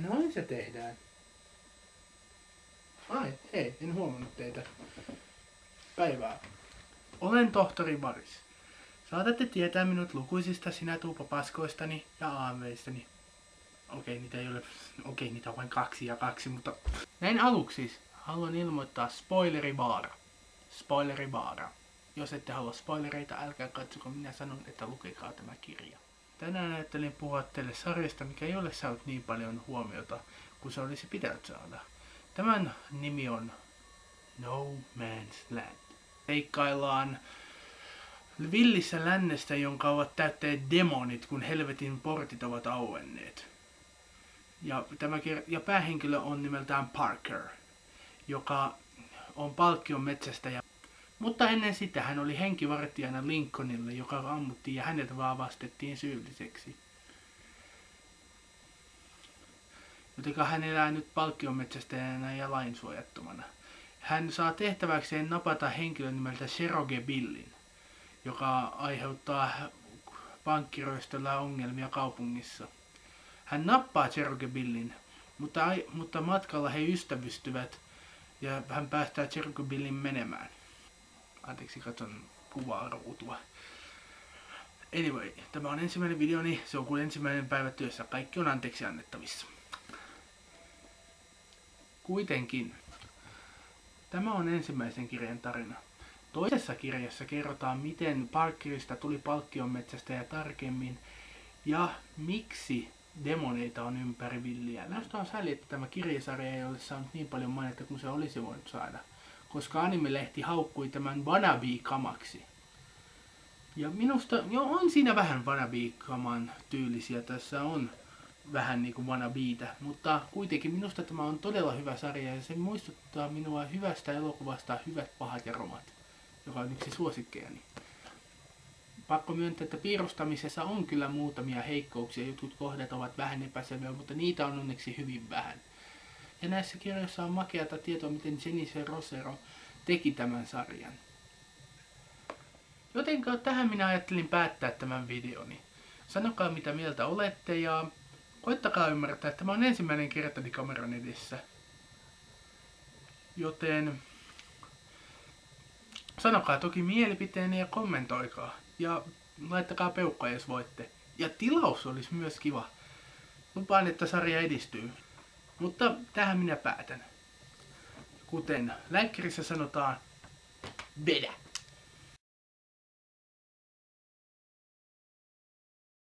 noin se tehdään. Ai, ei, en huomannut teitä. Päivää. Olen tohtori Baris. Saatatte tietää minut lukuisista sinätuupapaskoistani ja aameistani. Okei, niitä ei ole... Okei, niitä on vain 2 ja 2, mutta... Näin aluksi haluan ilmoittaa spoilerivaara. Spoilerivaara. Jos ette halua spoilereita, älkää katsoko, minä sanon, että lukekaa tämä kirja. Tänään ajattelin puhua teille sarjasta, mikä ei ole saanut niin paljon huomiota kuin se olisi pitänyt saada. Tämän nimi on No Man's Land. Seikkaillaan villissä lännestä, jonka ovat täyttäneet demonit, kun helvetin portit ovat auenneet. Ja päähenkilö on nimeltään Parker, joka on palkkion metsästäjä. Mutta ennen sitä hän oli henkivartijana Lincolnille, joka ammuttiin ja hänet vaavastettiin syylliseksi. Jotenka hän elää nyt palkkionmetsästäjänä ja lainsuojattomana. Hän saa tehtäväkseen napata henkilön nimeltä Cherokee Billin, joka aiheuttaa pankkiryöstöllä ongelmia kaupungissa. Hän nappaa Cherokee Billin, mutta matkalla he ystävystyvät ja hän päästää Cherokee Billin menemään. Anteeksi, katson kuvaa ruutua. Anyway, tämä on ensimmäinen videoni, se on kuin ensimmäinen päivä työssä, kaikki on anteeksi annettavissa. Kuitenkin, tämä on ensimmäisen kirjan tarina. Toisessa kirjassa kerrotaan, miten Parkerista tuli palkkionmetsästäjä tarkemmin ja miksi demoneita on ympäri villiä. Minusta on sääli, että tämä kirjasarja ei ole saanut niin paljon mainetta kuin se olisi voinut saada, koska Anime-lehti haukkui tämän wannabe-kamaksi. Ja minusta on siinä vähän wannabe-kaman tyylisiä, tässä on vähän niinku wannabeitä, mutta kuitenkin minusta tämä on todella hyvä sarja ja se muistuttaa minua hyvästä elokuvasta Hyvät, pahat ja romat, joka on yksi suosikkejani. Pakko myöntää, että piirustamisessa on kyllä muutamia heikkouksia, jotkut kohdat ovat vähän epäselviä, mutta niitä on onneksi hyvin vähän. Ja näissä kirjoissa on makeata tietoa, miten Jennifer Rosero teki tämän sarjan. Jotenka tähän minä ajattelin päättää tämän videoni. Sanokaa mitä mieltä olette ja koittakaa ymmärtää, että tämä on ensimmäinen kertani kameran edessä. Joten sanokaa toki mielipiteeni ja kommentoikaa. Ja laittakaa peukkaa jos voitte. Ja tilaus olisi myös kiva. Lupaan, että sarja edistyy. Mutta tähän minä päätän. Kuten länkkärissä sanotaan, vedä!